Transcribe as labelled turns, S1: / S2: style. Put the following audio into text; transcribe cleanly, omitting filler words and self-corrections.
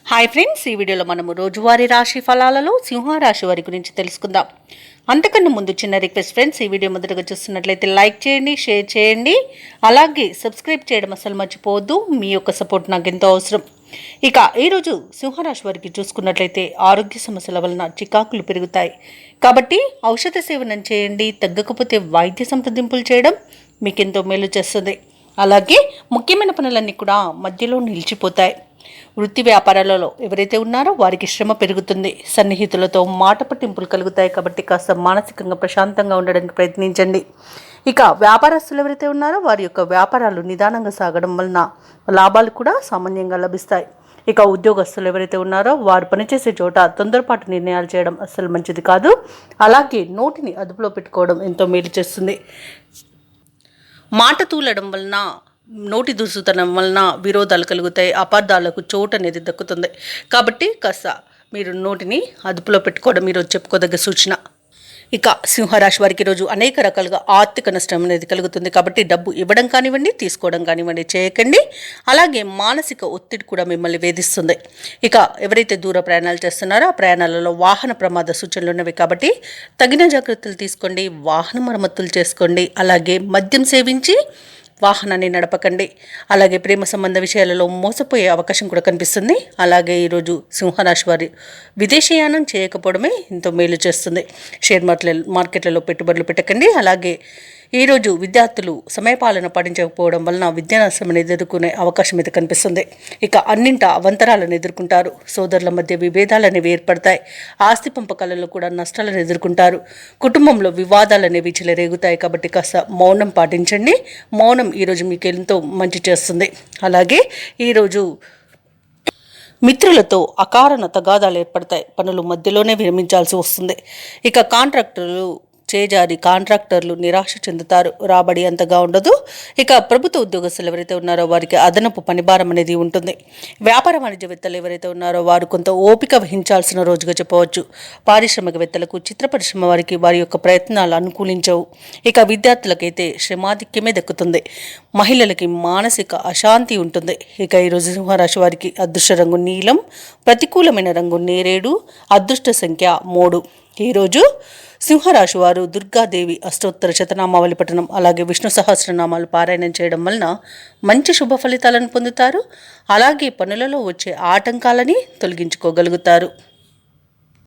S1: Hi friends, ఈ వీడియోలో మనము రోజువారీ రాశి ఫలాలలో సింహరాశి వారి గురించి తెలుసుకుందాం. అంతకన్నా ముందు చిన్న రిక్వెస్ట్ ఫ్రెండ్స్, ఈ వీడియో మొదటగా చూస్తున్నట్లయితే లైక్ చేయండి, షేర్ చేయండి, అలాగే సబ్స్క్రైబ్ చేయడం అసలు మర్చిపోవద్దు. మీ యొక్క సపోర్ట్ నాకు ఎంతో అవసరం. ఇక ఈరోజు సింహరాశి వారికి చూసుకున్నట్లయితే ఆరోగ్య సమస్యల వలన చికాకులు పెరుగుతాయి కాబట్టి ఔషధ సేవనం చేయండి. తగ్గకపోతే వైద్య సంప్రదింపులు చేయడం మీకెంతో మేలు చేస్తుంది. అలాగే ముఖ్యమైన పనులన్నీ కూడా మధ్యలో నిలిచిపోతాయి. వృత్తి వ్యాపారాలలో ఎవరైతే ఉన్నారో వారికి శ్రమ పెరుగుతుంది. సన్నిహితులతో మాట పట్టింపులు కలుగుతాయి కాబట్టి కాస్త మానసికంగా ప్రశాంతంగా ఉండడానికి ప్రయత్నించండి. ఇక వ్యాపారస్తులు ఎవరైతే ఉన్నారో వారి యొక్క వ్యాపారాలు నిదానంగా సాగడం వలన లాభాలు కూడా సామాన్యంగా లభిస్తాయి. ఇక ఉద్యోగస్తులు ఎవరైతే ఉన్నారో వారు పనిచేసే చోట తొందరపాటు నిర్ణయాలు చేయడం అస్సలు మంచిది కాదు. అలాగే నోటిని అదుపులో పెట్టుకోవడం ఎంతో మేలు చేస్తుంది. మాట తూలడం వలన, నోటి దురుసుతనం వలన విరోధాలు కలుగుతాయి. అపార్థాలకు చోటు అనేది దక్కుతుంది. కాబట్టి కాస్త మీరు నోటిని అదుపులో పెట్టుకోవడం ఈరోజు చెప్పుకోదగ్గ సూచన. ఇక సింహరాశి వారికి ఈరోజు అనేక రకాలుగా ఆర్థిక నష్టం అనేది కలుగుతుంది. కాబట్టి డబ్బు ఇవ్వడం కానివ్వండి, తీసుకోవడం కానివ్వండి చేయకండి. అలాగే మానసిక ఒత్తిడి కూడా మిమ్మల్ని వేధిస్తుంది. ఇక ఎవరైతే దూర ప్రయాణాలు చేస్తున్నారో ఆ ప్రయాణాలలో వాహన ప్రమాద సూచనలు ఉన్నవి కాబట్టి తగిన జాగ్రత్తలు తీసుకోండి. వాహన మరమ్మతులు చేసుకోండి. అలాగే మద్యం సేవించి వాహనాన్ని నడపకండి. అలాగే ప్రేమ సంబంధ విషయాలలో మోసపోయే అవకాశం కూడా కనిపిస్తుంది. అలాగే ఈరోజు సింహరాశి వారి విదేశీయానం చేయకపోవడమే ఎంతో మేలు చేస్తుంది. షేర్ మార్కెట్లలో పెట్టుబడులు పెట్టకండి. అలాగే ఈరోజు విద్యార్థులు సమయపాలన పాటించకపోవడం వలన విద్యా నష్టం ఎదుర్కొనే అవకాశం అయితే కనిపిస్తుంది. ఇక అన్నింట అవంతరాలను ఎదుర్కొంటారు. సోదరుల మధ్య విభేదాలు అనేవి ఏర్పడతాయి. ఆస్తి పంపకాలలో కూడా నష్టాలను ఎదుర్కొంటారు. కుటుంబంలో వివాదాలు అనేవి చెలరేగుతాయి కాబట్టి కాస్త మౌనం పాటించండి. మౌనం ఈరోజు మీకు ఎంతో మంచి చేస్తుంది. అలాగే ఈరోజు మిత్రులతో అకారణ తగాదాలు ఏర్పడతాయి. పనులు మధ్యలోనే విరమించాల్సి వస్తుంది. ఇక కాంట్రాక్టర్లు నిరాశ చెందుతారు. రాబడి అంతగా ఉండదు. ఇక ప్రభుత్వ ఉద్యోగస్తులు ఎవరైతే ఉన్నారో వారికి అదనపు పనిభారం అనేది ఉంటుంది. వ్యాపార వాణిజ్యవేత్తలు ఎవరైతే ఉన్నారో వారు కొంత ఓపిక వహించాల్సిన రోజుగా చెప్పవచ్చు. పారిశ్రామికవేత్తలకు, చిత్ర పరిశ్రమ వారికి వారి యొక్క ప్రయత్నాలు అనుకూలించవు. ఇక విద్యార్థులకైతే శ్రమాధిక్యమే దక్కుతుంది. మహిళలకి మానసిక అశాంతి ఉంటుంది. ఇక ఈరోజు సింహరాశి వారికి అదృష్ట రంగు నీలం, ప్రతికూలమైన రంగు నేరేడు, అదృష్ట సంఖ్య 3. ఈరోజు సింహరాశి వారు దుర్గాదేవి అష్టోత్తర శతనామావళి పఠనం, అలాగే విష్ణు సహస్రనామాలు పారాయణం చేయడం వలన మంచి శుభ ఫలితాలను పొందుతారు. అలాగే పనులలో వచ్చే ఆటంకాలని తొలగించుకోగలుగుతారు.